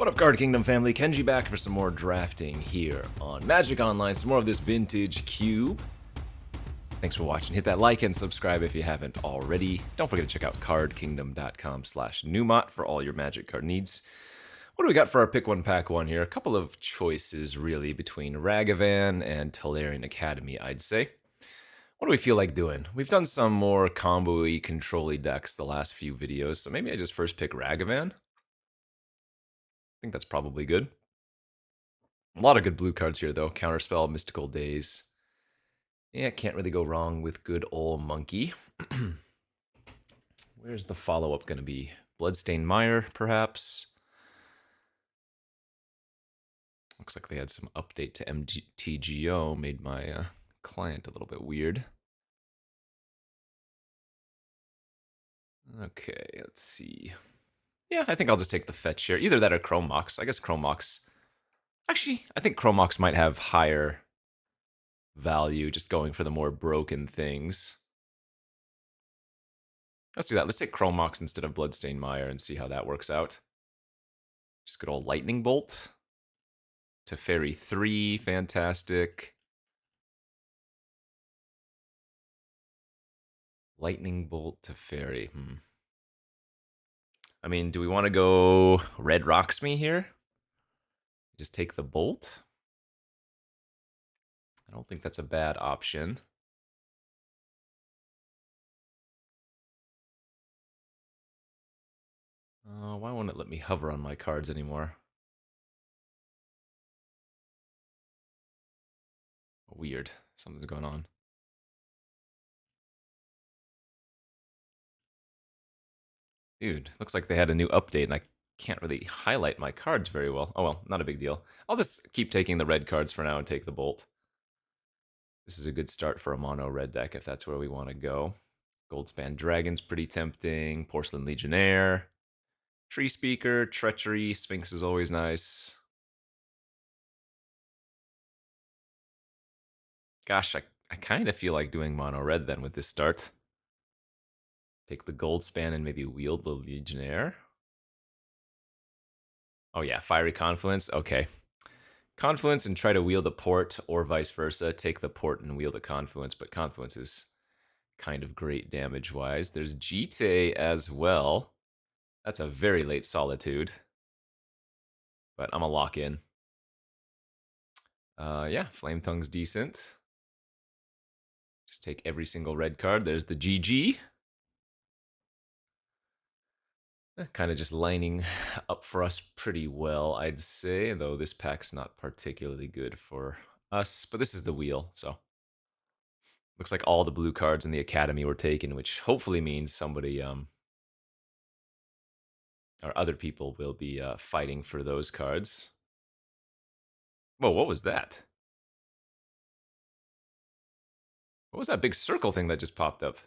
What up, Card Kingdom family? Kenji back for some more drafting here on Magic Online. Some more of this vintage cube. Thanks for watching. Hit that like and subscribe if you haven't already. Don't forget to check out cardkingdom.com/Numot for all your Magic card needs. What do we got for our pick one, pack one here? A couple of choices, really, between Ragavan and Tolarian Academy, I'd say. What do we feel like doing? We've done some more combo-y, control-y decks the last few videos, so maybe I just first pick Ragavan. I think that's probably good. A lot of good blue cards here, though. Counterspell, Mystical Days. Yeah, can't really go wrong with good ol' Monkey. Where's the follow-up going to be? Bloodstained Mire, perhaps? Looks like they had some update to MTGO, made my client a little bit weird. Okay, let's see. Yeah, I think I'll just take the fetch here. Either that or Chrome Mox. I guess Chrome Mox. Actually, I think Chrome Mox might have higher value, just going for the more broken things. Let's do that. Let's take Chrome Mox instead of Bloodstained Mire and see how that works out. Just good old Lightning Bolt. Teferi 3, fantastic. Lightning Bolt Teferi. I mean, do we want to go Red Rocksmith here? Just take the Bolt? I don't think that's a bad option. Why won't it let me hover on my cards anymore? Weird. Something's going on. Dude, looks like they had a new update and I can't really highlight my cards very well. Oh well, not a big deal. I'll just keep taking the red cards for now and take the Bolt. This is a good start for a mono red deck if that's where we want to go. Goldspan Dragon's pretty tempting. Porcelain Legionnaire. Tree Speaker, Treachery, Sphinx is always nice. Gosh, I kind of feel like doing mono red then with this start. Take the Goldspan and maybe wield the Legionnaire. Oh yeah, Fiery Confluence. Okay. Confluence and try to wield the port, or vice versa. Take the port and wield the Confluence, but Confluence is kind of great damage-wise. There's Jite as well. That's a very late Solitude. But I'm going to lock in. Yeah, Flame Tongue's decent. Just take every single red card. There's the GG. Kind of just lining up for us pretty well, I'd say, though this pack's not particularly good for us. But this is the wheel, so looks like all the blue cards in the Academy were taken, which hopefully means somebody or other people will be fighting for those cards. Whoa, what was that? What was that big circle thing that just popped up?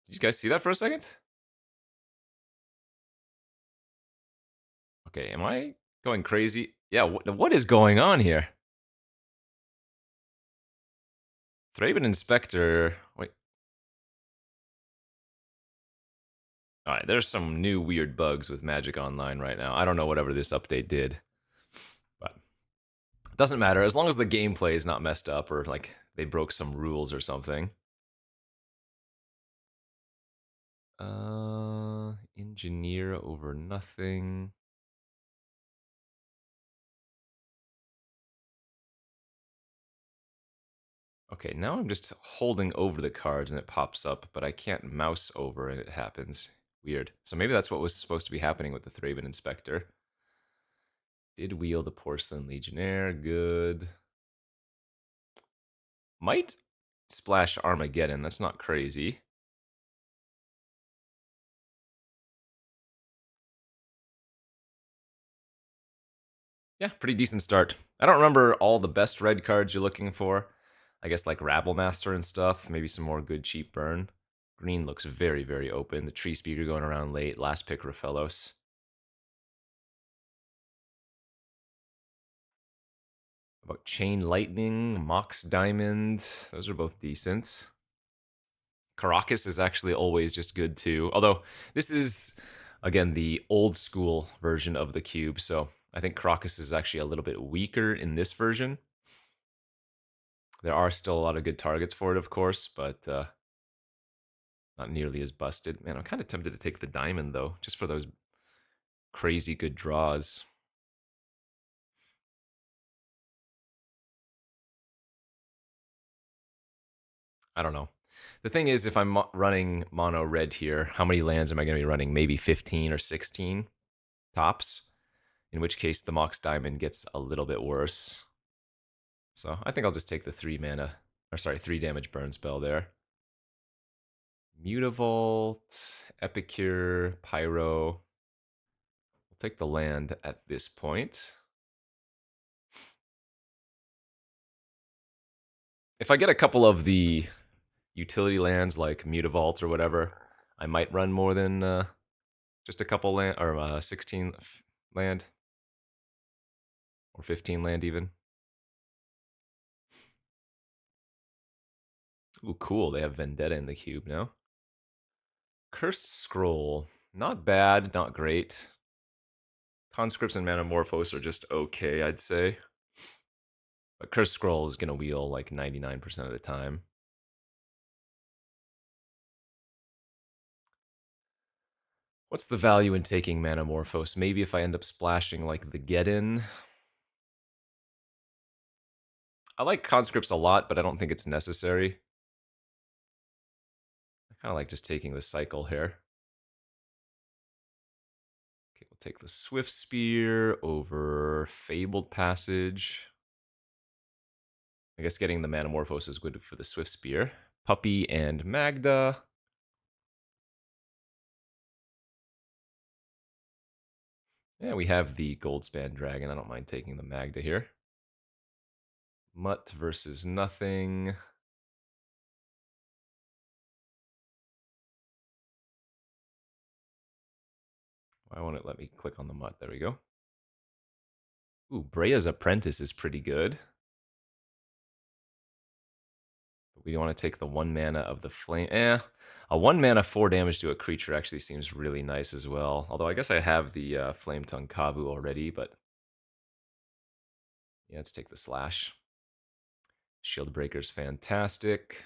Did you guys see that for a second? Okay, am I going crazy? Yeah, what is going on here? Thraben Inspector. Wait. Alright, there's some new weird bugs with Magic Online right now. I don't know whatever this update did. But it doesn't matter. As long as the gameplay is not messed up or like they broke some rules or something. Engineer over nothing. Okay, now I'm just holding over the cards and it pops up, but I can't mouse over and it happens. Weird. So maybe that's what was supposed to be happening with the Thraben Inspector. Did wield the Porcelain Legionnaire. Good. Might splash Armageddon. That's not crazy. Yeah, pretty decent start. I don't remember all the best red cards you're looking for. I guess like Rabblemaster and stuff. Maybe some more good cheap burn. Green looks very, very open. The Tree Speaker going around late. Last pick, Raphaelos. About Chain Lightning, Mox Diamond. Those are both decent. Caracas is actually always just good too. Although this is Again, the old school version of the cube, so I think Crocus is actually a little bit weaker in this version. There are still a lot of good targets for it, of course, but not nearly as busted. Man, I'm kind of tempted to take the diamond, though, just for those crazy good draws. I don't know. The thing is, if I'm running mono red here, how many lands am I going to be running? Maybe 15 or 16 tops, in which case the Mox Diamond gets a little bit worse. So I think I'll just take the 3 damage burn spell there. Mutavault, Epicure, Pyro. We'll take the land at this point. If I get a couple of the utility lands like Mutavault or whatever, I might run more than just a couple land, or 16 land, or 15 land even. Ooh, cool, they have Vendetta in the cube now. Cursed Scroll, not bad, not great. Conscripts and Manamorphose are just okay, I'd say. But Cursed Scroll is going to wheel like 99% of the time. What's the value in taking Manamorphose? Maybe if I end up splashing like the Get-In. I like Conscripts a lot, but I don't think it's necessary. I kind of like just taking the cycle here. Okay, we'll take the Swift Spear over Fabled Passage. I guess getting the Manamorphose is good for the Swift Spear. Puppy and Magda. Yeah, we have the Goldspan Dragon. I don't mind taking the Magda here. Mutt versus nothing. Why won't it let me click on the Mutt? There we go. Ooh, Brea's Apprentice is pretty good. But we want to take the 1 mana of the Flame. A 1 mana 4 damage to a creature actually seems really nice as well. Although I guess I have the Flame Tongue Kavu already, but yeah, let's take the Slash. Shield Breaker's fantastic.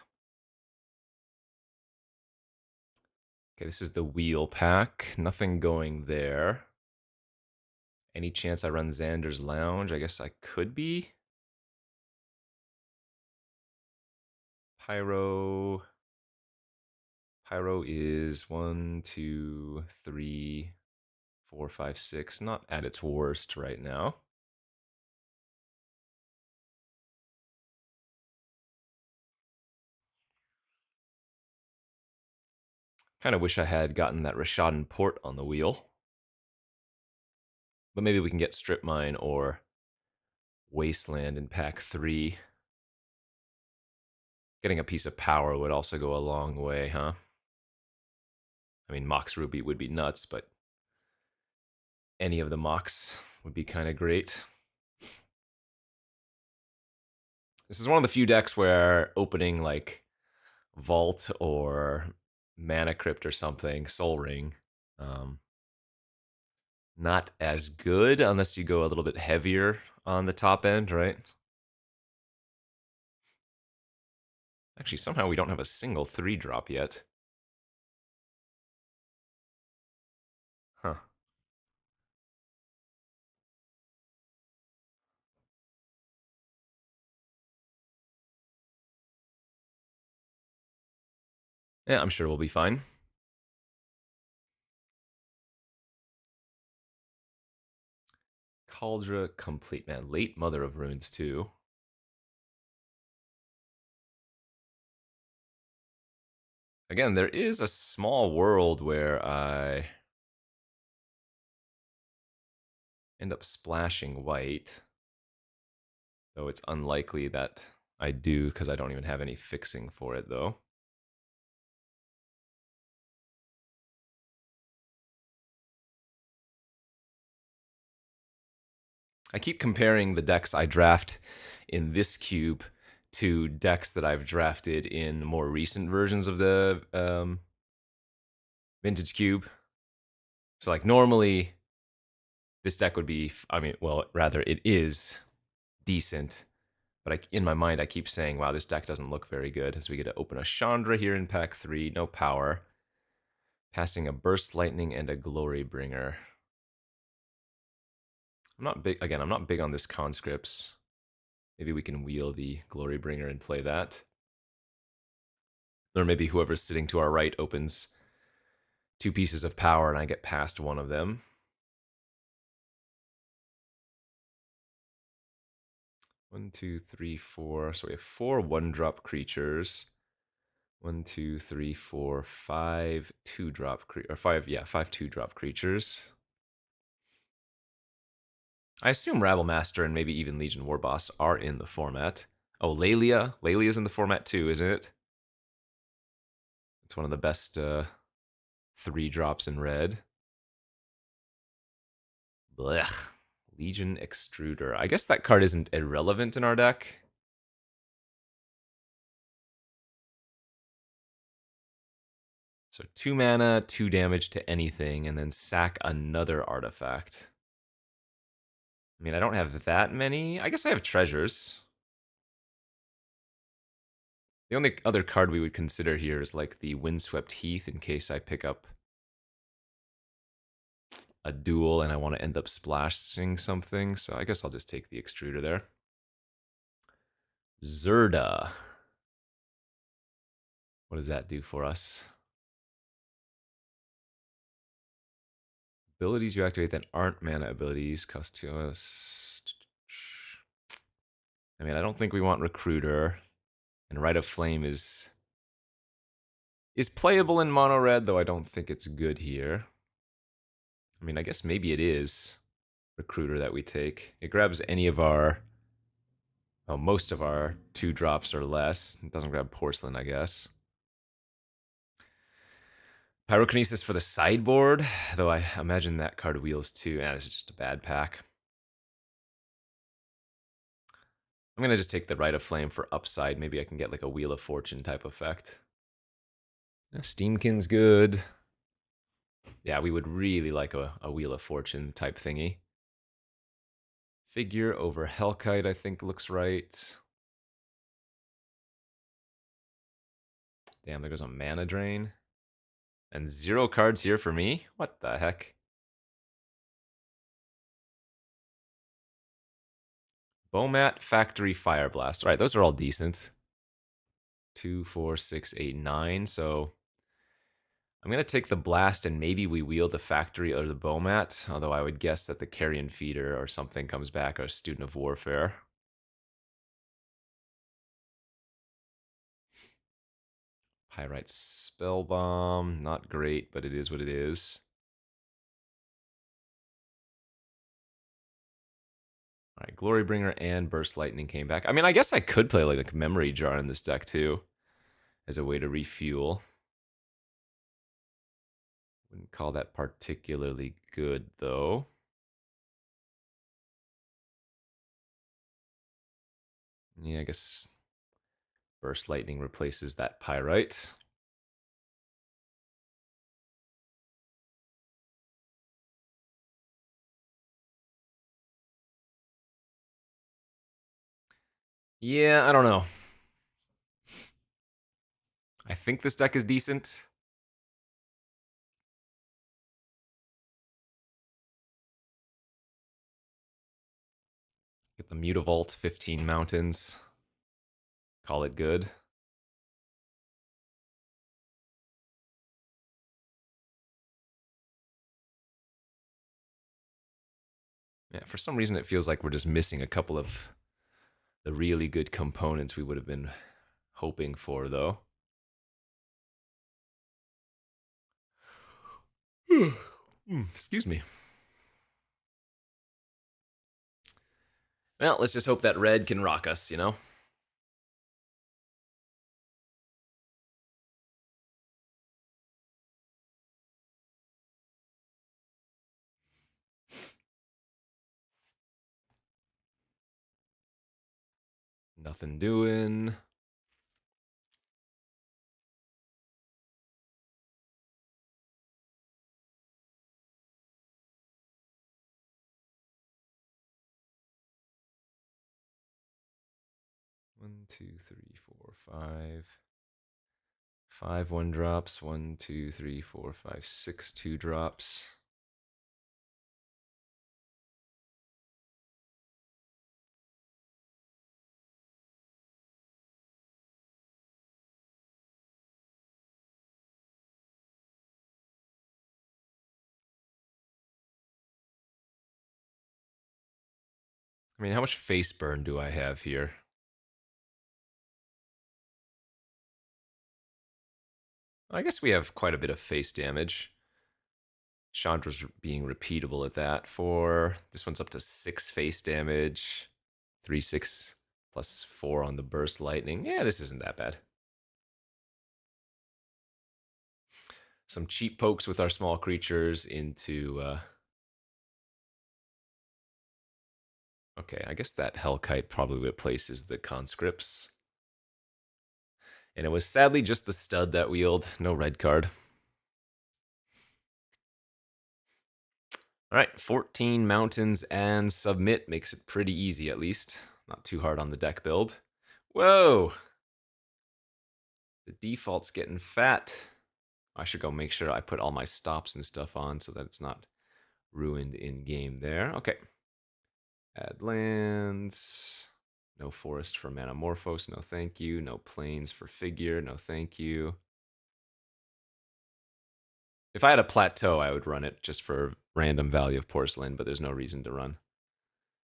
Okay, this is the Wheel pack. Nothing going there. Any chance I run Xander's Lounge? I guess I could be. Pyro. Pyro is 1, 2, 3, 4, 5, 6. Not at its worst right now. Kind of wish I had gotten that Rashadan Port on the wheel. But maybe we can get Strip Mine or Wasteland in pack 3. Getting a piece of power would also go a long way, huh? I mean, Mox Ruby would be nuts, but any of the Mox would be kind of great. This is one of the few decks where opening like Vault or Mana Crypt or something, Soul Ring, not as good unless you go a little bit heavier on the top end, right? Actually, somehow we don't have a single 3-drop yet. Huh. Yeah, I'm sure we'll be fine. Kaldra complete, man. Late Mother of Runes, too. Again, there is a small world where I end up splashing white. Though it's unlikely that I do, because I don't even have any fixing for it, though. I keep comparing the decks I draft in this cube to decks that I've drafted in more recent versions of the Vintage Cube. So like normally this deck would be, I mean, well, rather it is decent, but in my mind I keep saying, wow, this deck doesn't look very good, as we get to open a Chandra here in pack 3, no power, passing a Burst Lightning and a Glory Bringer. I'm not big, again, I'm not big on this Conscripts. Maybe we can wheel the Glory Bringer and play that. Or maybe whoever's sitting to our right opens 2 pieces of power and I get past one of them. 1, 2, 3, 4. So we have 4 1-drop creatures. 1, 2, 3, 4, 5 2-drop or 5, yeah, 5 2-drop creatures. I assume Rabblemaster and maybe even Legion Warboss are in the format. Oh, Lelia. Lelia's in the format too, isn't it? It's one of the best 3 drops in red. Blech. Legion Extruder. I guess that card isn't irrelevant in our deck. So 2 mana, 2 damage to anything, and then sack another artifact. I mean, I don't have that many. I guess I have treasures. The only other card we would consider here is like the Windswept Heath in case I pick up a duel and I want to end up splashing something. So I guess I'll just take the Extruder there. Zerda. What does that do for us? Abilities you activate that aren't mana abilities cost us. I mean, I don't think we want Recruiter. And Rite of Flame is playable in mono red, though I don't think it's good here. I mean, I guess maybe it is Recruiter that we take. It grabs any of our, well, most of our 2 drops or less. It doesn't grab Porcelain, I guess. Pyrokinesis for the sideboard, though I imagine that card wheels too. Yeah, this is just a bad pack. I'm going to just take the Rite of Flame for upside. Maybe I can get like a Wheel of Fortune type effect. Yeah, Steamkin's good. Yeah, we would really like a Wheel of Fortune type thingy. Figure over Hellkite, I think looks right. Damn, there goes a mana drain. And 0 cards here for me? What the heck? Bomat, Factory, Fire Blast. All right, those are all decent. 2, 4, 6, 8, 9. So I'm going to take the Blast and maybe we wheel the Factory or the Bomat. Although I would guess that the Carrion Feeder or something comes back, or Student of Warfare. Pyrite Spellbomb. Not great, but it is what it is. All right, Glorybringer and Burst Lightning came back. I mean, I guess I could play like a Memory Jar in this deck too, as a way to refuel. Wouldn't call that particularly good, though. Yeah, I guess Burst Lightning replaces that Pyrite. Yeah, I don't know. I think this deck is decent. Get the Mutavault, 15 Mountains. Call it good. Yeah, for some reason it feels like we're just missing a couple of the really good components we would have been hoping for, though. Excuse me. Well, let's just hope that red can rock us, you know? Nothing doing. 1, 2, 3, 4, 5. 5 1 drops. 1, 2, 3, 4, 5, 6 2 drops. I mean, how much face burn do I have here? I guess we have quite a bit of face damage. Chandra's being repeatable at that. This one's up to 6 face damage. 3, 6 plus 4 on the burst lightning. Yeah, this isn't that bad. Some cheap pokes with our small creatures into... Okay, I guess that Hellkite probably replaces the conscripts. And it was sadly just the stud that wheeled. No red card. All right, 14 mountains and submit makes it pretty easy at least. Not too hard on the deck build. Whoa! The default's getting fat. I should go make sure I put all my stops and stuff on so that it's not ruined in game there. Okay. Add lands. No forest for Manamorphose, no thank you. No plains for figure, no thank you. If I had a plateau, I would run it just for random value of porcelain, but there's no reason to run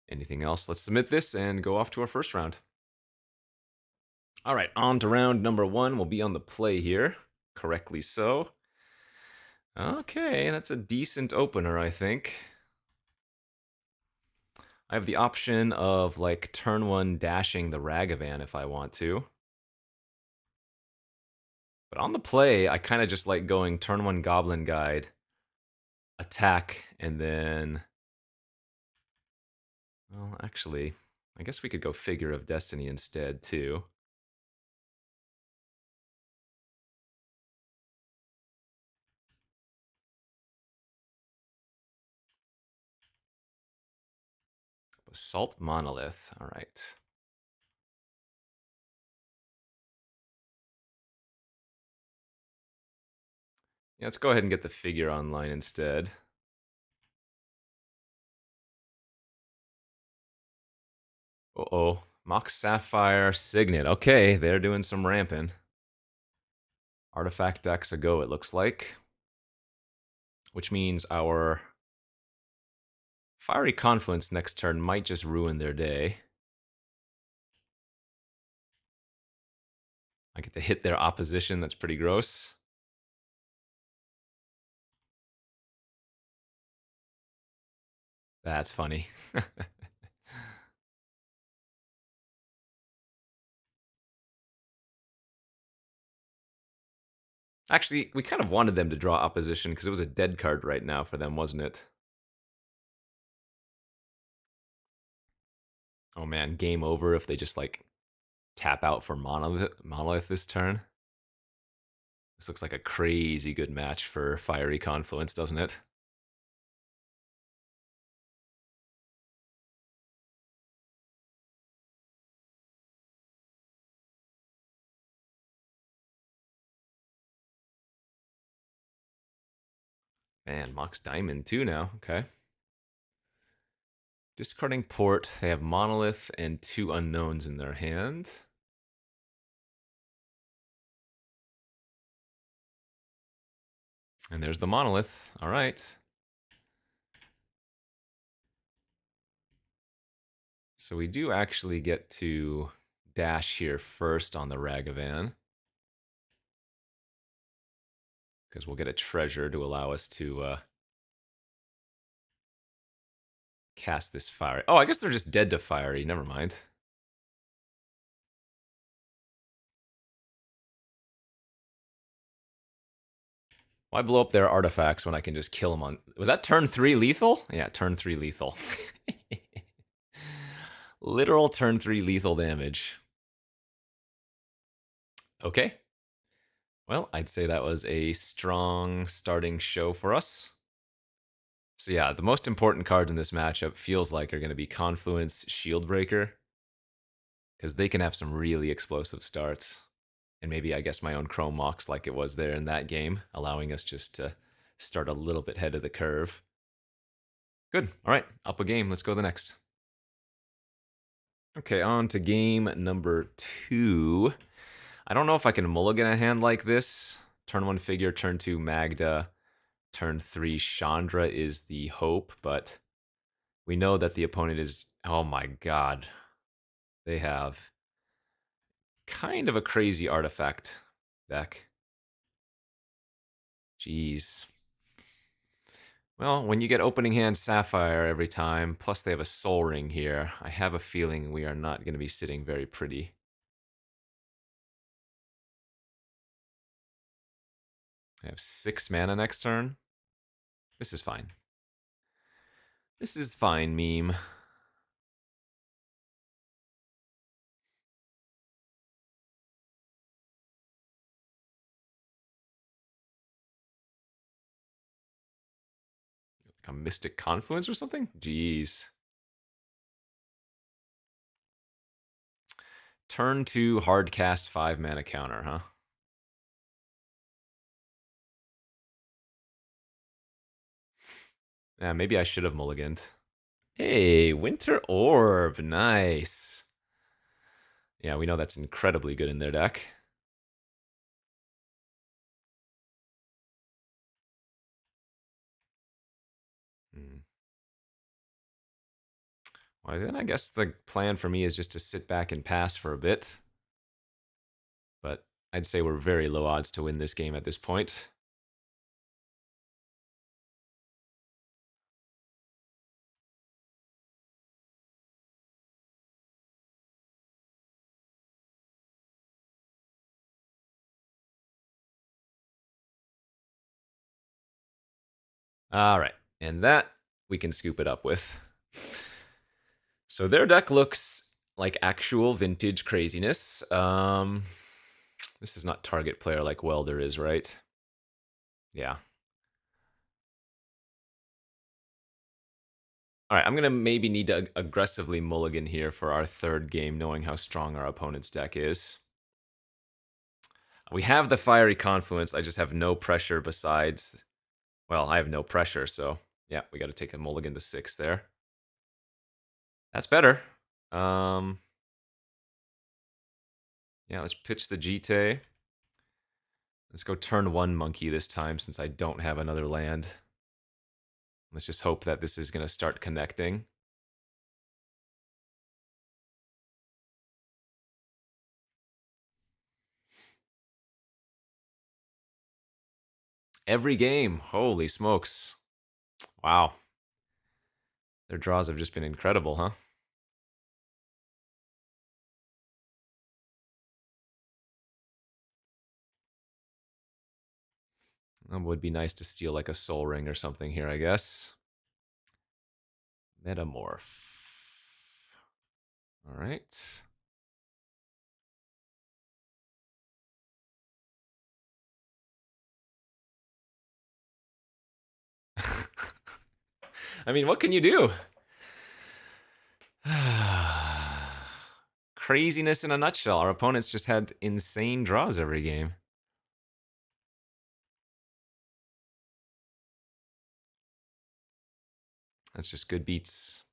anything else. Let's submit this and go off to our first round. All right, on to round number 1. We'll be on the play here. Correctly so. Okay, that's a decent opener, I think. I have the option of, like, turn 1 dashing the Ragavan if I want to. But on the play, I kind of just like going turn 1 Goblin Guide, attack, and then... Well, actually, I guess we could go Figure of Destiny instead, too. Basalt Monolith, all right. Yeah, let's go ahead and get the figure online instead. Uh-oh. Mox Sapphire Signet. Okay, they're doing some ramping. Artifact decks a go, it looks like. Which means our Fiery Confluence next turn might just ruin their day. I get to hit their opposition, that's pretty gross. That's funny. Actually, we kind of wanted them to draw opposition because it was a dead card right now for them, wasn't it? Oh man, game over if they just like tap out for Monolith this turn. This looks like a crazy good match for Fiery Confluence, doesn't it? Man, Mox Diamond too now. Okay. Discarding Port. They have Monolith and 2 unknowns in their hand. And there's the Monolith. All right. So we do actually get to dash here first on the Ragavan. Because we'll get a treasure to allow us to cast this fire. Oh, I guess they're just dead to fiery. Never mind. Why blow up their artifacts when I can just kill them on... Was that turn 3 lethal? Yeah, turn 3 lethal. Literal turn 3 lethal damage. Okay. Well, I'd say that was a strong starting show for us. So yeah, the most important cards in this matchup feels like are going to be Confluence, Shieldbreaker. because they can have some really explosive starts. And maybe I guess my own Chrome mocks like it was there in that game, allowing us just to start a little bit ahead of the curve. Good. All right, up a game. Let's go to the next. Okay, on to game number 2. I don't know if I can mulligan a hand like this. Turn 1 figure, turn 2 Magda, turn 3 Chandra is the hope, but we know that the opponent is, oh my god, they have kind of a crazy artifact deck. Jeez. Well, when you get opening hand Sapphire every time, plus they have a Soul Ring here, I have a feeling we are not going to be sitting very pretty. I have 6 mana next turn. This is fine. This is fine, meme. A Mystic Confluence or something? Jeez. Turn 2 hard cast 5 mana counter, huh? Yeah, maybe I should have mulliganed. Hey, Winter Orb, nice. Yeah, we know that's incredibly good in their deck. Well, then I guess the plan for me is just to sit back and pass for a bit. But I'd say we're very low odds to win this game at this point. All right, and that we can scoop it up with. So their deck looks like actual vintage craziness. This is not target player like Welder is, right? Yeah. All right, I'm going to maybe need to aggressively mulligan here for our third game, knowing how strong our opponent's deck is. We have the Fiery Confluence. I just have no pressure besides... Well, I have no pressure, so yeah, we got to take a mulligan to 6 there. That's better. Yeah, let's pitch the Jite. Let's go turn 1 Monkey this time since I don't have another land. Let's just hope that this is going to start connecting. Every game. Holy smokes. Wow. Their draws have just been incredible, huh? It would be nice to steal like a Soul Ring or something here, I guess. Metamorph. All right. I mean, what can you do? Craziness in a nutshell. Our opponents just had insane draws every game. That's just good beats.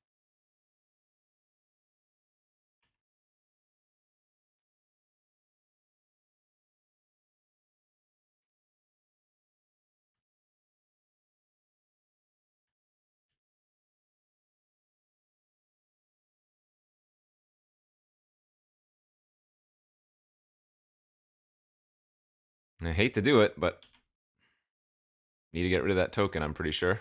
I hate to do it, but need to get rid of that token, I'm pretty sure.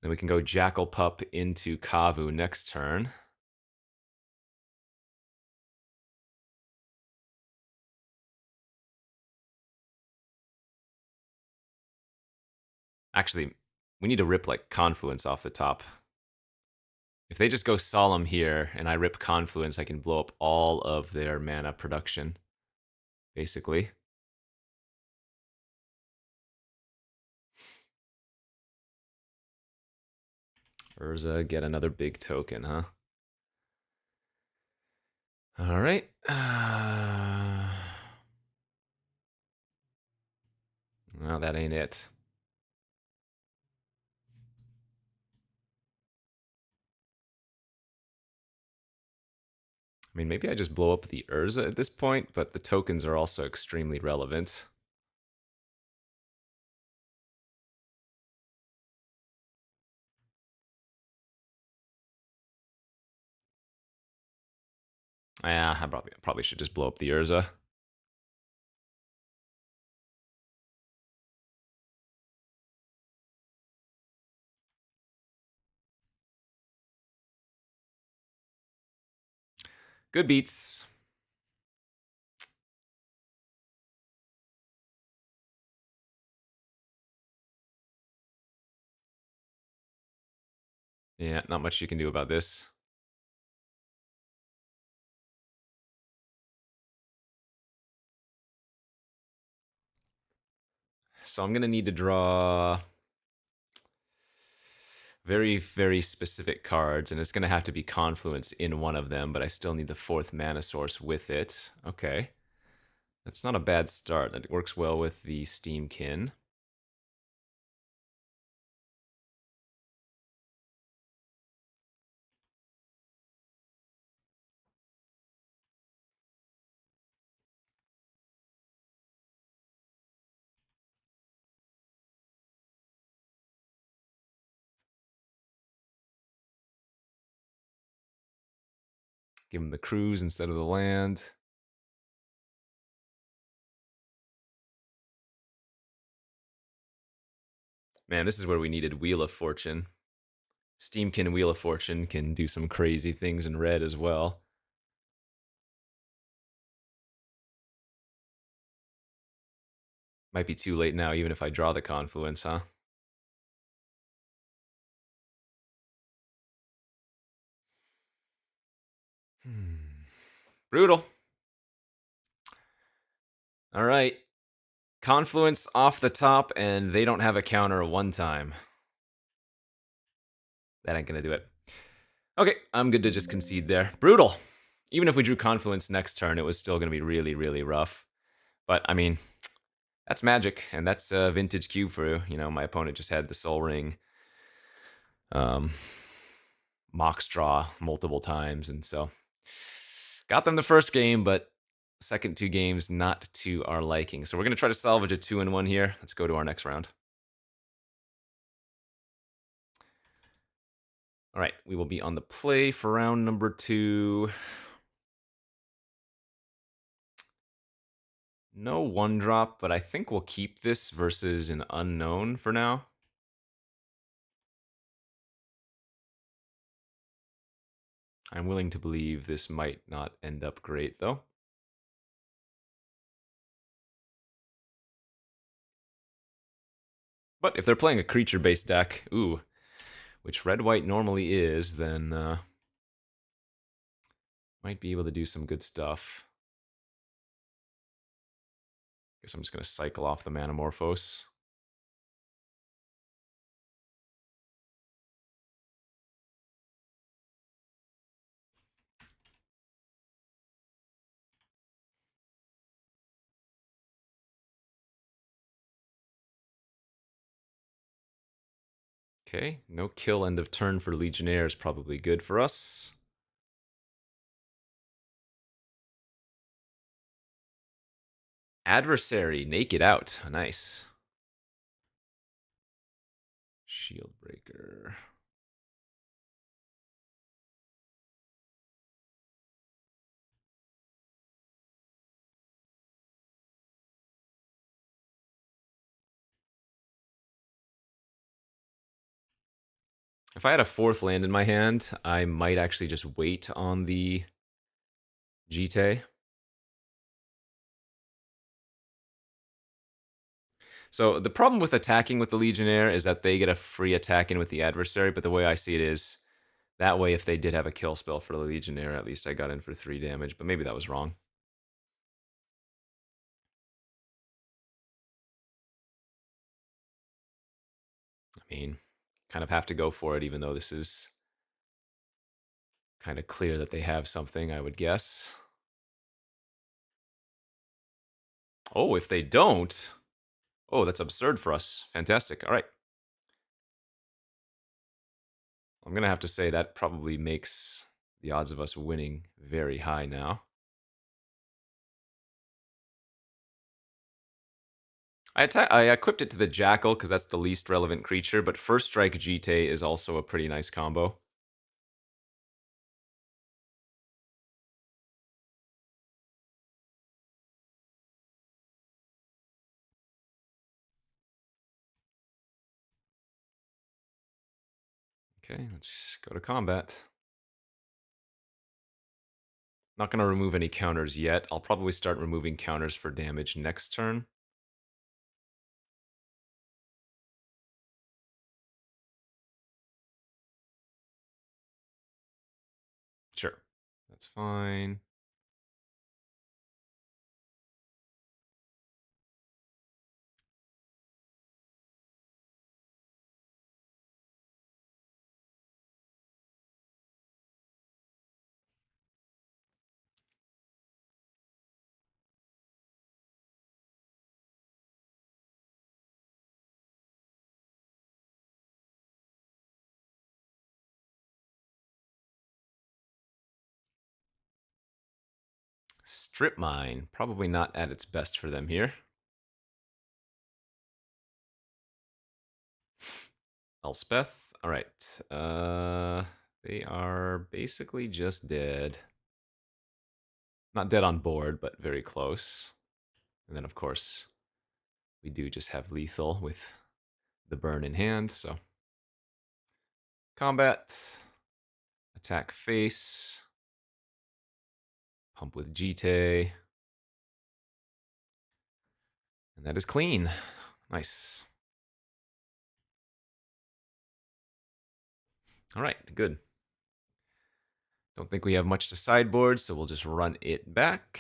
Then we can go Jackal Pup into Kavu next turn. Actually, we need to rip like Confluence off the top. If they just go Solemn here and I rip Confluence, I can blow up all of their mana production, basically. Urza, get another big token, huh? All right. Well, that ain't it. I mean, maybe I just blow up the Urza at this point, but the tokens are also extremely relevant. Yeah, I probably should just blow up the Urza. Good beats. Yeah, not much you can do about this. So I'm going to need to draw very, very specific cards, and it's going to have to be Confluence in one of them, but I still need the 4th mana source with it. Okay. That's not a bad start. That works well with the Steamkin. Give him the cruise instead of the land. Man, this is where we needed Wheel of Fortune. Steamkin Wheel of Fortune can do some crazy things in red as well. Might be too late now, even if I draw the Confluence, huh? Brutal. All right. Confluence off the top, and they don't have a counter one time. That ain't gonna do it. Okay, I'm good to just concede there. Brutal. Even if we drew Confluence next turn, it was still gonna be really, really rough. But, I mean, that's Magic, and that's a vintage cube for, you know, my opponent just had the Soul Ring. Mox draw multiple times, and so got them the first game, but second 2 games not to our liking. So we're gonna try to salvage a 2-1 here. Let's go to our next round. All right, we will be on the play for round number 2. No 1-drop, but I think we'll keep this versus an unknown for now. I'm willing to believe this might not end up great, though. But if they're playing a creature-based deck, ooh, which red-white normally is, then might be able to do some good stuff. Guess I'm just going to cycle off the Manamorphose. Okay, no kill end of turn for Legionnaire is probably good for us. Adversary, naked out. Nice. Shield Breaker. If I had a 4th land in my hand, I might actually just wait on the Jite. So the problem with attacking with the Legionnaire is that they get a free attack in with the adversary, but the way I see it is, that way if they did have a kill spell for the Legionnaire, at least I got in for 3 damage, but maybe that was wrong. I mean, kind of have to go for it, even though this is kind of clear that they have something, I would guess. Oh, if they don't... Oh, that's absurd for us. Fantastic. All right. I'm going to have to say that probably makes the odds of us winning very high now. I equipped it to the Jackal because that's the least relevant creature, but First Strike Jite is also a pretty nice combo. Okay, let's go to combat. Not going to remove any counters yet. I'll probably start removing counters for damage next turn. Sure, that's fine. Strip Mine, probably not at its best for them here. Elspeth, all right. They are basically just dead. Not dead on board, but very close. And then, of course, we do just have lethal with the burn in hand, so. Combat. Attack face. Pump with Jite. And that is clean. Nice. All right, good. Don't think we have much to sideboard, so we'll just run it back.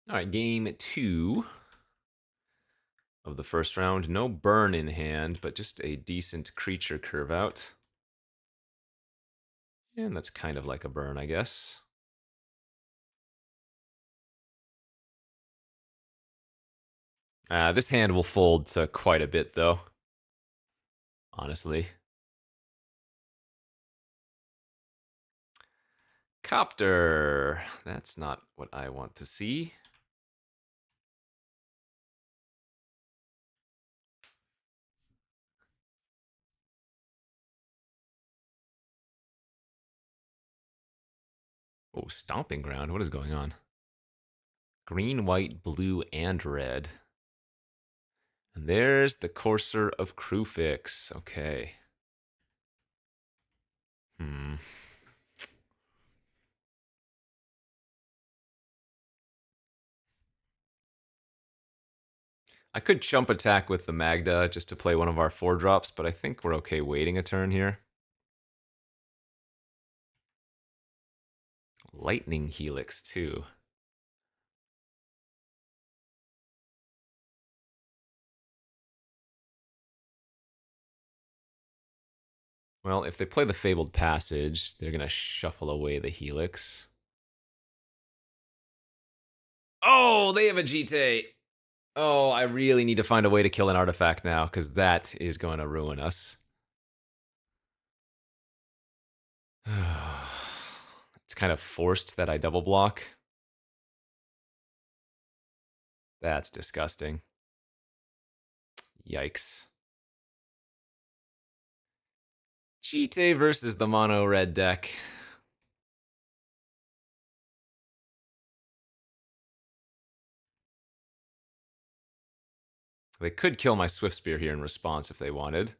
All right, game 2 of the first round. No burn in hand, but just a decent creature curve out. And that's kind of like a burn, I guess. This hand will fold to quite a bit, though. Honestly. Copter. That's not what I want to see. Oh, Stomping Ground. What is going on? Green, white, blue, and red. And there's the Courser of Crewfix. Okay. I could chump attack with the Magda just to play one of our 4-drops, but I think we're okay waiting a turn here. Lightning Helix, too. Well, if they play the Fabled Passage, they're going to shuffle away the Helix. Oh, they have a Jite! Oh, I really need to find a way to kill an artifact now, because that is going to ruin us. It's kind of forced that I double block. That's disgusting. Yikes. Jite versus the mono red deck. They could kill my Swift Spear here in response if they wanted.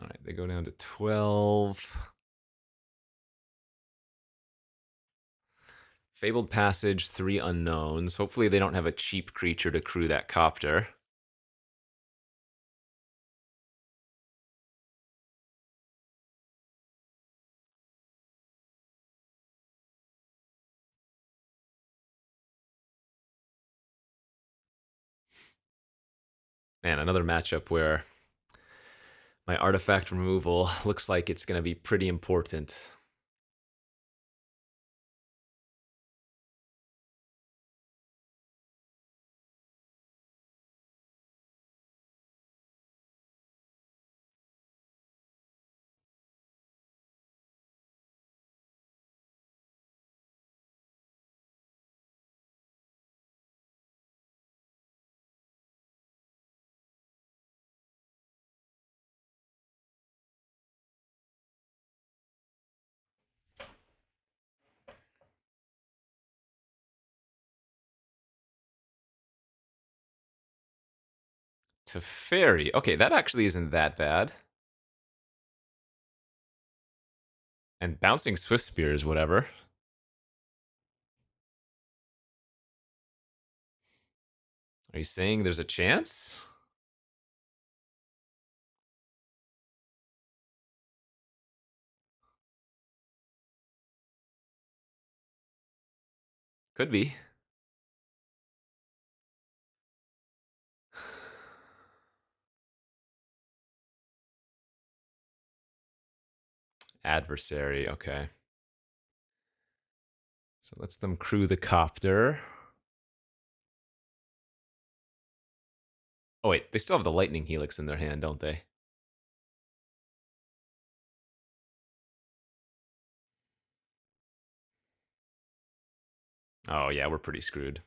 All right, they go down to 12. Fabled Passage, 3 unknowns. Hopefully they don't have a cheap creature to crew that copter. Man, another matchup where my artifact removal looks like it's going to be pretty important. To fairy. Okay, that actually isn't that bad. And bouncing Swift Spear is whatever. Are you saying there's a chance? Could be. Adversary, okay. So let's them crew the copter. Oh wait, they still have the lightning helix in their hand, don't they? Oh yeah, we're pretty screwed.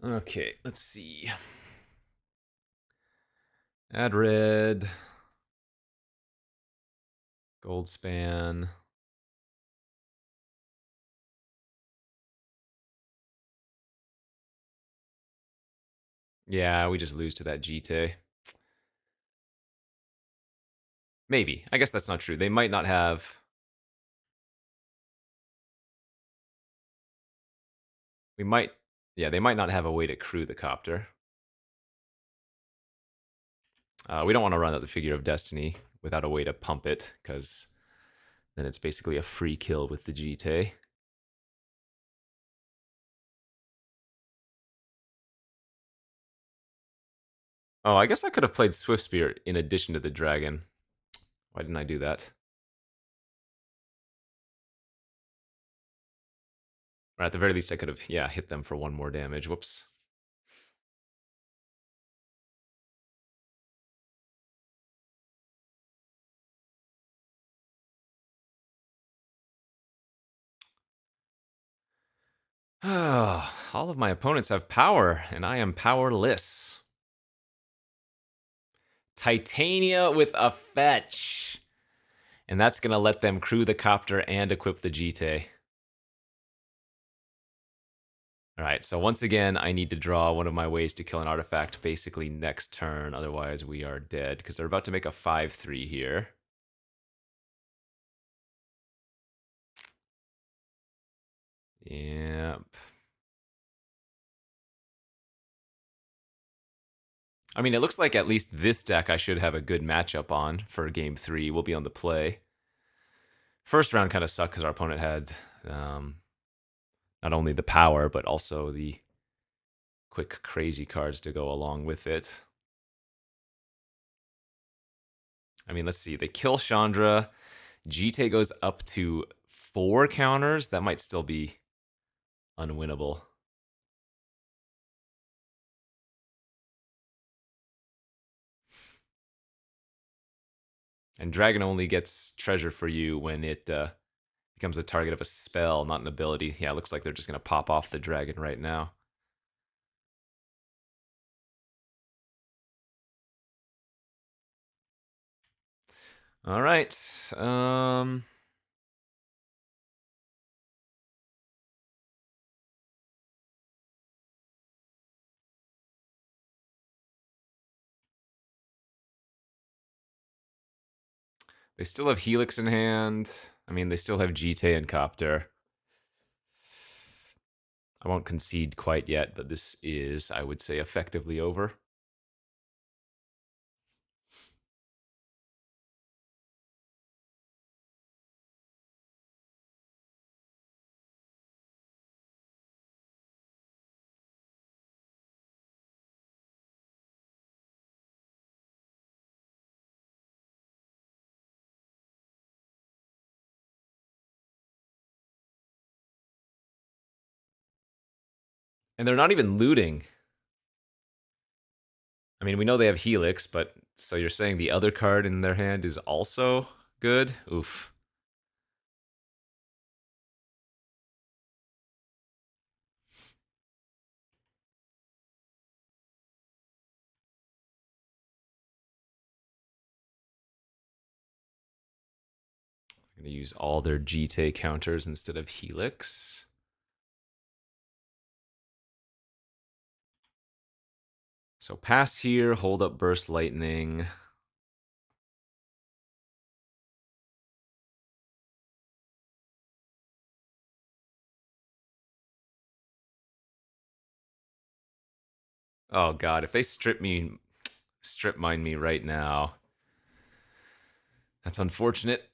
Okay, let's see. Add red. Gold span. Yeah, we just lose to that GT. Maybe. I guess that's not true. They might not have... We might... Yeah, they might not have a way to crew the copter. We don't want to run out the Figure of Destiny without a way to pump it, because then it's basically a free kill with the GT. Oh, I guess I could have played Swift Spear in addition to the dragon. Why didn't I do that? Or at the very least, I could have, yeah, hit them for one more damage. Whoops. All of my opponents have power, and I am powerless. Titania with a fetch. And that's going to let them crew the copter and equip the GT. Alright, so once again, I need to draw one of my ways to kill an artifact basically next turn, otherwise we are dead, because they're about to make a 5-3 here. Yep. I mean, it looks like at least this deck I should have a good matchup on for game 3. We'll be on the play. First round kind of sucked because our opponent had not only the power, but also the quick crazy cards to go along with it. I mean, let's see. They kill Chandra. GT goes up to 4 counters. That might still be unwinnable. And Dragon only gets treasure for you when it becomes a target of a spell, not an ability. Yeah, it looks like they're just going to pop off the dragon right now. All right. They still have Helix in hand. I mean, they still have GT and Copter. I won't concede quite yet, but this is, I would say, effectively over. And they're not even looting. I mean, we know they have Helix, but so you're saying the other card in their hand is also good? Oof. I'm going to use all their GT counters instead of Helix. So pass here, hold up Burst Lightning. Oh god, if they strip mine me right now, that's unfortunate.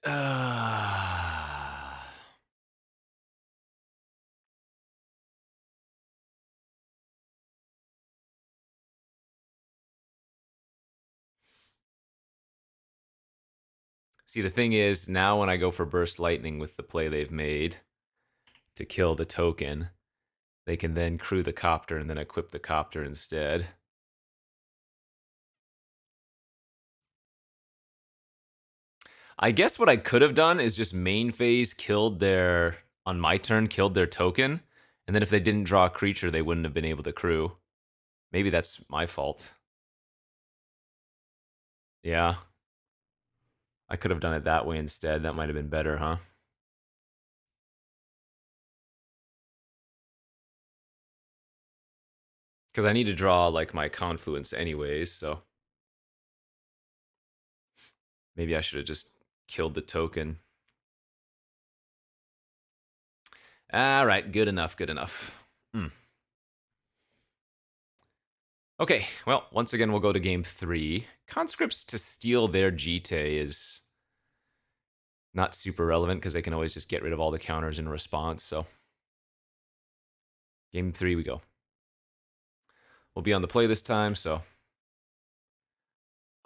See, the thing is, now when I go for Burst Lightning with the play they've made to kill the token, they can then crew the copter and then equip the copter instead. I guess what I could have done is just main phase killed their, on my turn, killed their token, and then if they didn't draw a creature, they wouldn't have been able to crew. Maybe that's my fault. Yeah. I could have done it that way instead. That might have been better, huh? Because I need to draw, like, my Confluence anyways, so... Maybe I should have just killed the token. Alright, good enough, good enough. Okay, well, once again, we'll go to game 3. Conscripts to steal their GT is not super relevant because they can always just get rid of all the counters in response, so... Game 3 we go. We'll be on the play this time, so...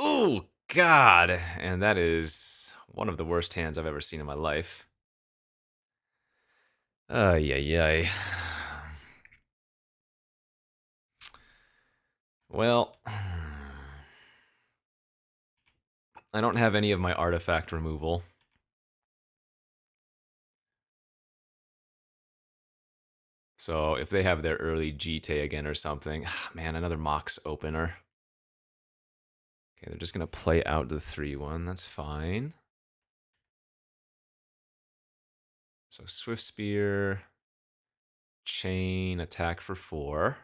Ooh, God! And that is one of the worst hands I've ever seen in my life. Ay, ay, ay. Well... I don't have any of my artifact removal. So if they have their early GT again or something... Man, another Mox opener. Okay, they're just going to play out the 3-1. That's fine. So Swift Spear, Chain, attack for 4.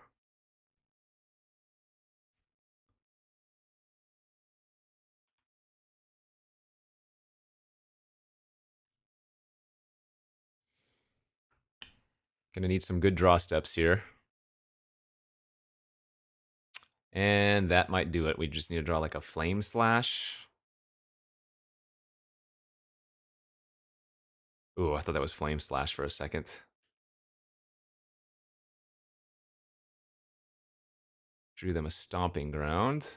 Gonna need some good draw steps here. And that might do it. We just need to draw like a Flame Slash. Ooh, I thought that was Flame Slash for a second. Drew them a Stomping Ground.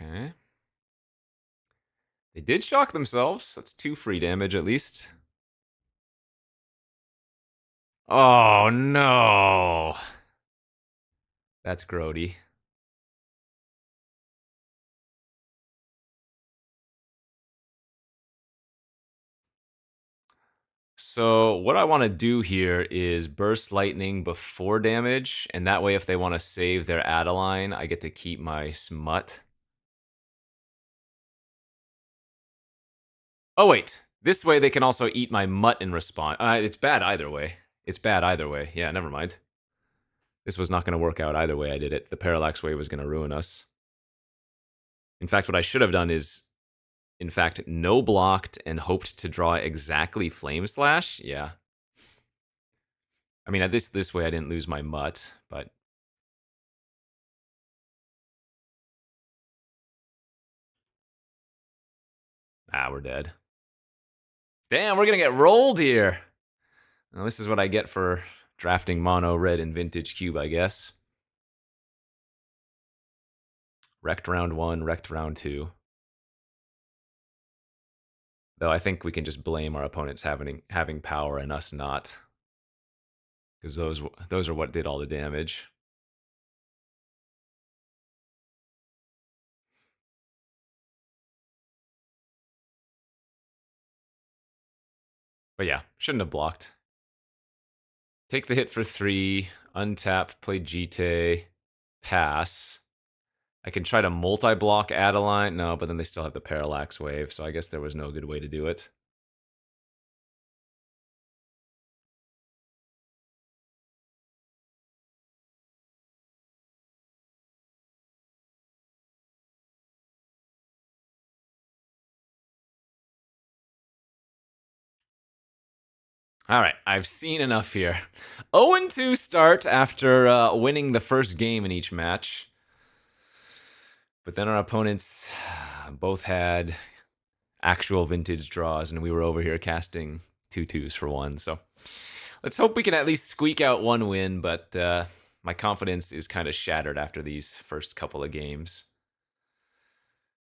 Okay. They did shock themselves. That's 2 free damage at least. Oh, no. That's grody. So what I want to do here is Burst Lightning before damage, and that way if they want to save their Adeline, I get to keep my Smut. Oh wait, this way they can also eat my Mutt in response. It's bad either way. It's bad either way. Yeah, never mind. This was not going to work out either way I did it. The Parallax Wave was going to ruin us. In fact, what I should have done is, in fact, no blocked and hoped to draw exactly Flame Slash. Yeah. I mean, this way I didn't lose my Mutt, but Ah, we're dead. Damn, we're gonna get rolled here. Well, this is what I get for drafting mono red in Vintage Cube, I guess. Wrecked round 1, wrecked round 2. Though I think we can just blame our opponents having power and us not, because those are what did all the damage. But yeah, shouldn't have blocked. Take the hit for 3, untap, play GT, pass. I can try to multi-block Adeline. No, but then they still have the Parallax Wave, so I guess there was no good way to do it. All right, I've seen enough here. 0-2 start after winning the first game in each match. But then our opponents both had actual vintage draws, and we were over here casting 2-2s for 1. So let's hope we can at least squeak out 1 win, but my confidence is kind of shattered after these first couple of games.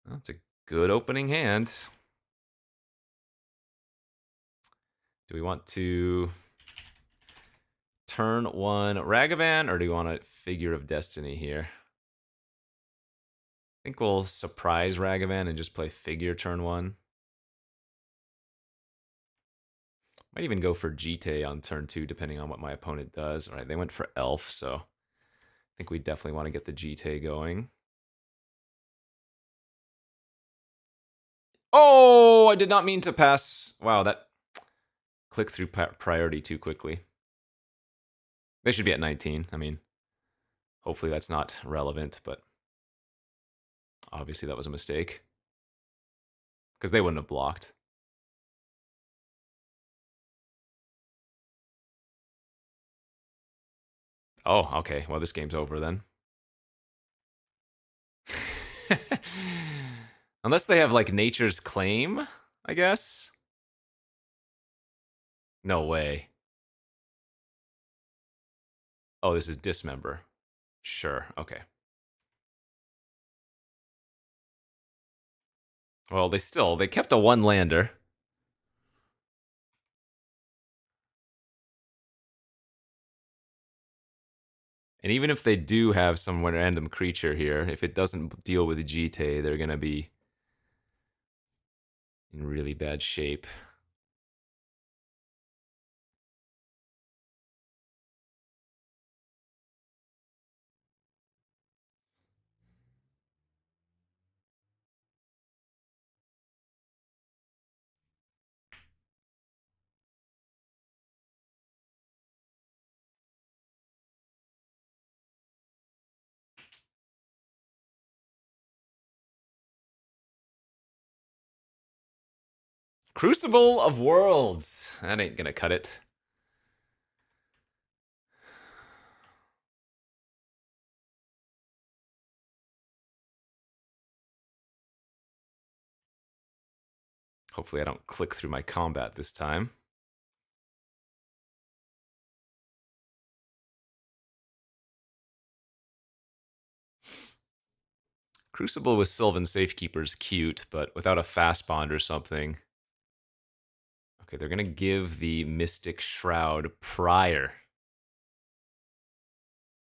Well, it's a good opening hand. Do we want to turn 1 Ragavan, or do we want a Figure of Destiny here? I think we'll surprise Ragavan and just play Figure turn 1. Might even go for GT on turn 2, depending on what my opponent does. All right, they went for Elf, so I think we definitely want to get the GT going. Oh, I did not mean to pass. Wow, that clicked through priority too quickly. They should be at 19. I mean, hopefully that's not relevant, but obviously that was a mistake. Because they wouldn't have blocked. Oh, okay. Well, this game's over then. Unless they have, like, Nature's Claim, I guess? No way. Oh, this is Dismember. Sure, okay. Well, they kept a 1-lander. And even if they do have some random creature here, if it doesn't deal with GT, they're going to be in really bad shape. Crucible of Worlds. That ain't going to cut it. Hopefully I don't click through my combat this time. Crucible with Sylvan Safekeeper is cute, but without a fast bond or something. Okay, they're going to give the Mystic Shroud prior.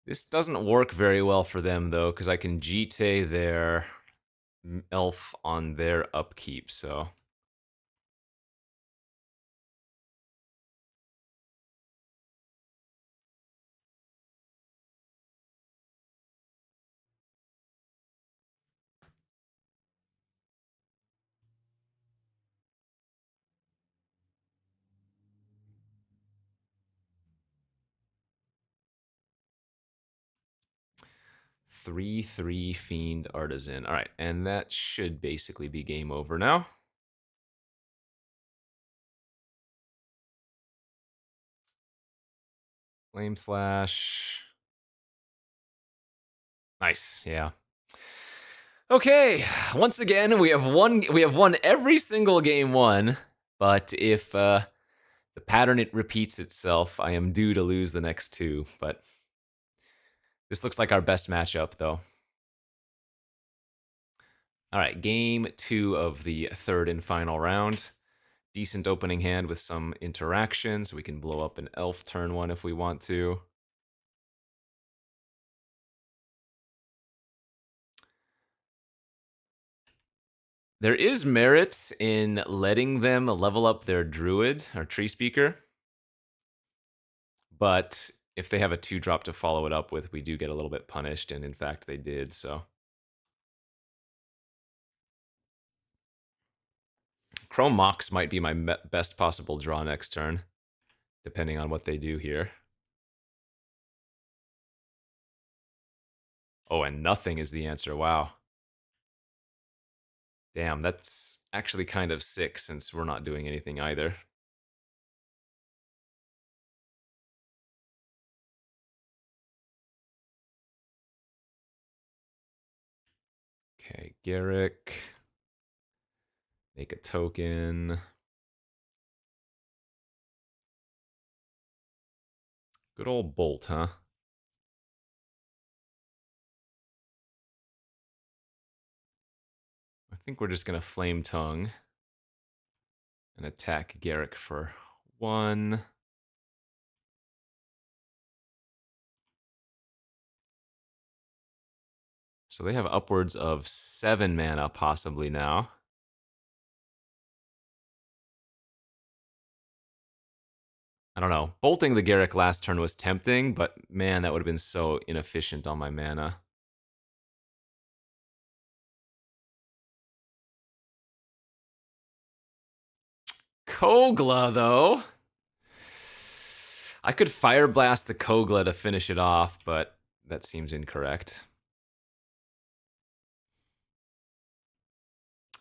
This doesn't work very well for them, though, because I can GT their Elf on their upkeep, so... 3/3 Fiend Artisan. All right, and that should basically be game over now. Flame Slash. Nice, yeah. Okay, once again we have won every single game won, but if the pattern it repeats itself, I am due to lose the next two, but this looks like our best matchup though. All right, game 2 of the third and final round. Decent opening hand with some interaction, so we can blow up an elf turn 1 if we want to. There is merit in letting them level up their druid, or tree speaker. But if they have a 2-drop to follow it up with, we do get a little bit punished, and in fact they did, so. Chrome Mox might be my best possible draw next turn, depending on what they do here. Oh, and nothing is the answer, wow. Damn, that's actually kind of sick since we're not doing anything either. Okay, Garrick. Make a token. Good old Bolt, huh? I think we're just going to Flame Tongue and attack Garrick for 1. So they have upwards of 7 mana possibly now. I don't know. Bolting the Garrick last turn was tempting, but man, that would have been so inefficient on my mana. Kogla, though. I could Fire Blast the Kogla to finish it off, but that seems incorrect.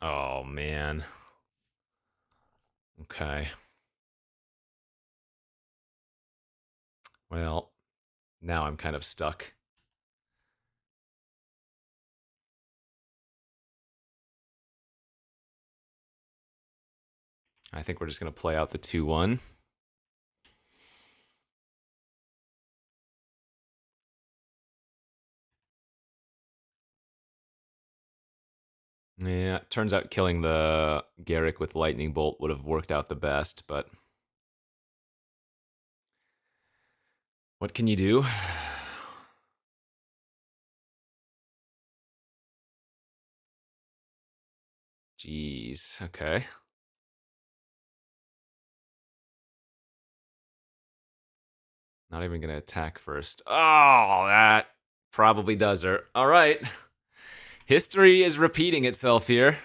Oh, man. Okay. Well, now I'm kind of stuck. I think we're just going to play out the 2-1. Yeah, turns out killing the Garrick with Lightning Bolt would have worked out the best, but what can you do? Jeez, okay. Not even going to attack first. Oh, that probably does her. All right. History is repeating itself here.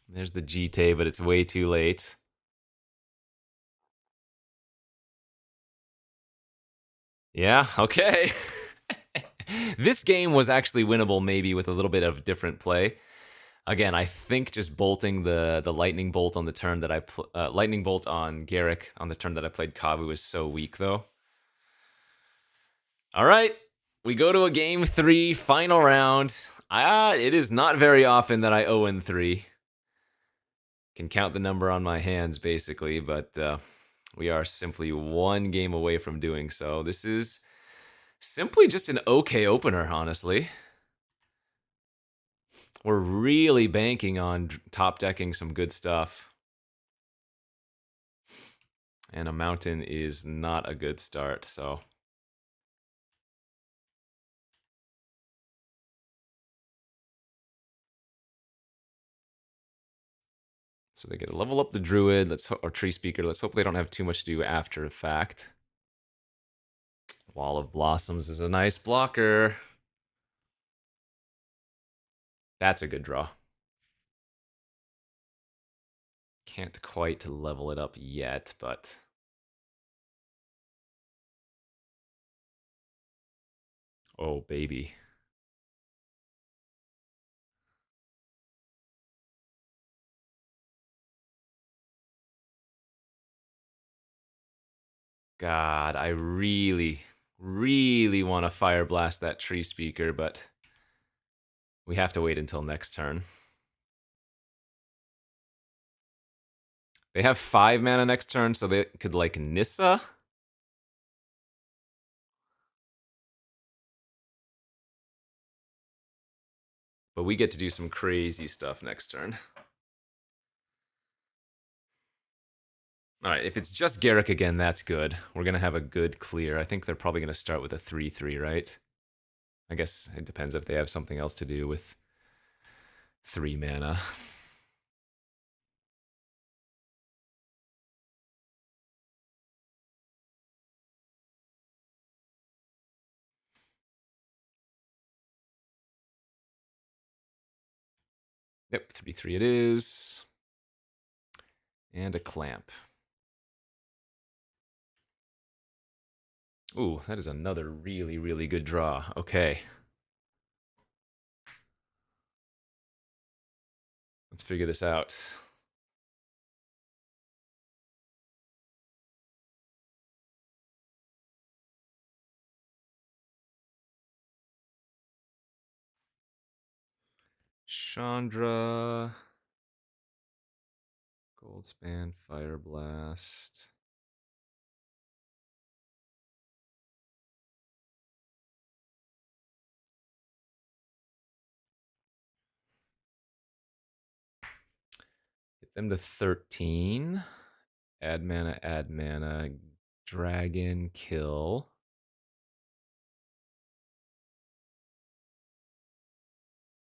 There's the GT, but it's way too late. Yeah, okay. This game was actually winnable maybe with a little bit of different play. Again, I think just bolting the lightning bolt on the turn that lightning bolt on Garrick on the turn that I played Kabu is so weak though. All right, we go to a game 3 final round. It is not very often that I 0-3. Can count the number on my hands basically, but we are simply 1 game away from doing so. This is simply just an okay opener, honestly. We're really banking on top decking some good stuff. And a mountain is not a good start, so. So they get to level up the druid, or tree speaker. Let's hope they don't have too much to do after the fact. Wall of Blossoms is a nice blocker. That's a good draw. Can't quite level it up yet, but oh, baby. God, I really really want to Fire Blast that Tree Speaker, but we have to wait until next turn. They have 5 mana next turn, so they could, like, Nissa. But we get to do some crazy stuff next turn. Alright, if it's just Garruk again, that's good. We're going to have a good clear. I think they're probably going to start with a 3-3, right? I guess it depends if they have something else to do with 3 mana. Yep, 3-3 it is. And a Clamp. Ooh, that is another really, really good draw. Okay. Let's figure this out. Chandra. Goldspan, Fire Blast. Get them to 13. Add mana, dragon, kill.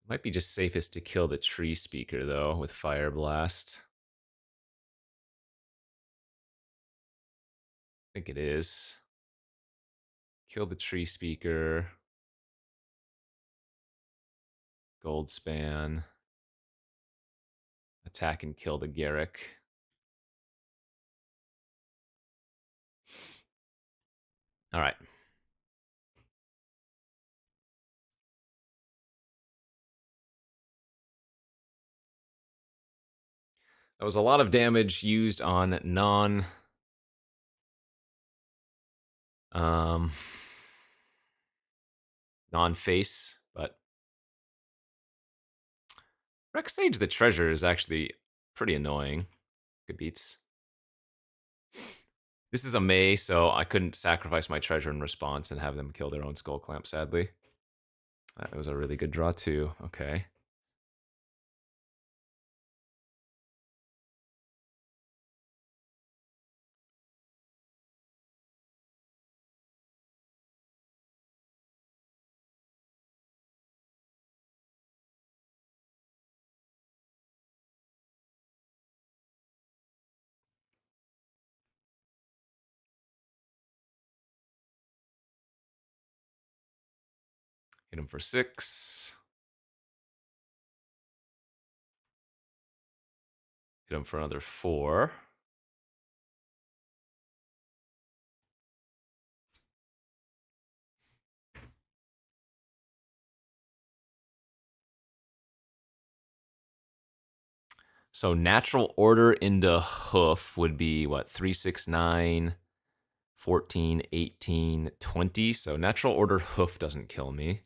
Might be just safest to kill the Tree Speaker, though, with Fire Blast. I think it is. Kill the Tree Speaker. Goldspan. Attack and kill the Garruk. All right. That was a lot of damage used on non-face, but Rex Sage the Treasure is actually pretty annoying. Good beats. This is a May, so I couldn't sacrifice my treasure in response and have them kill their own Skull Clamp, sadly. That was a really good draw, too. Okay. Hit him for 6. Hit him for another 4. So natural order into hoof would be, what, 3, 6, 9, 14, 18, 20. So natural order hoof doesn't kill me.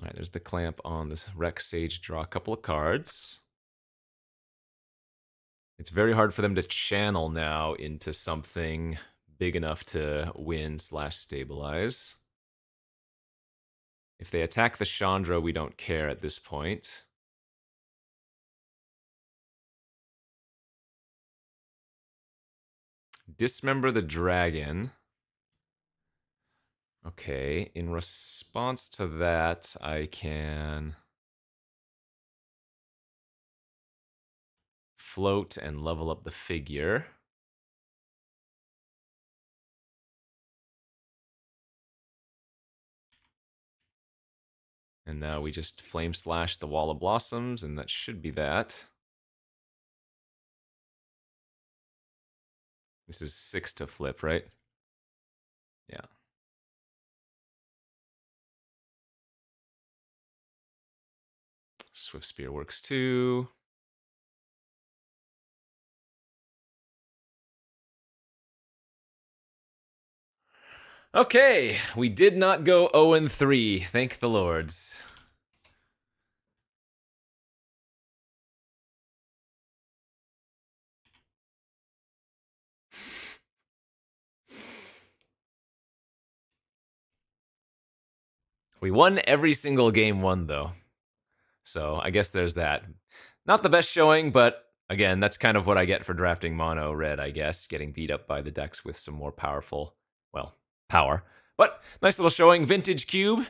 All right, there's the clamp on this Rex Sage. Draw a couple of cards. It's very hard for them to channel now into something big enough to win/stabilize. If they attack the Chandra, we don't care at this point. Dismember the dragon. Okay, in response to that, I can float and level up the figure. And now we just Flame Slash the Wall of Blossoms, and that should be that. This is 6 to flip, right? Yeah. Swift Spear works too. Okay, we did not go 0-3. Thank the lords. We won every single game won, though. So I guess there's that. Not the best showing, but again, that's kind of what I get for drafting mono red, I guess. Getting beat up by the decks with some more powerful, well, power. But nice little showing. Vintage Cube.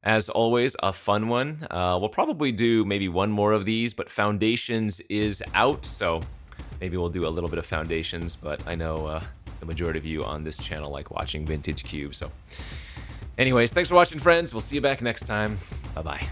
As always, a fun one. We'll probably do maybe one more of these, but Foundations is out, so maybe we'll do a little bit of Foundations, but I know the majority of you on this channel like watching Vintage Cube, so... Anyways, thanks for watching, friends. We'll see you back next time. Bye-bye.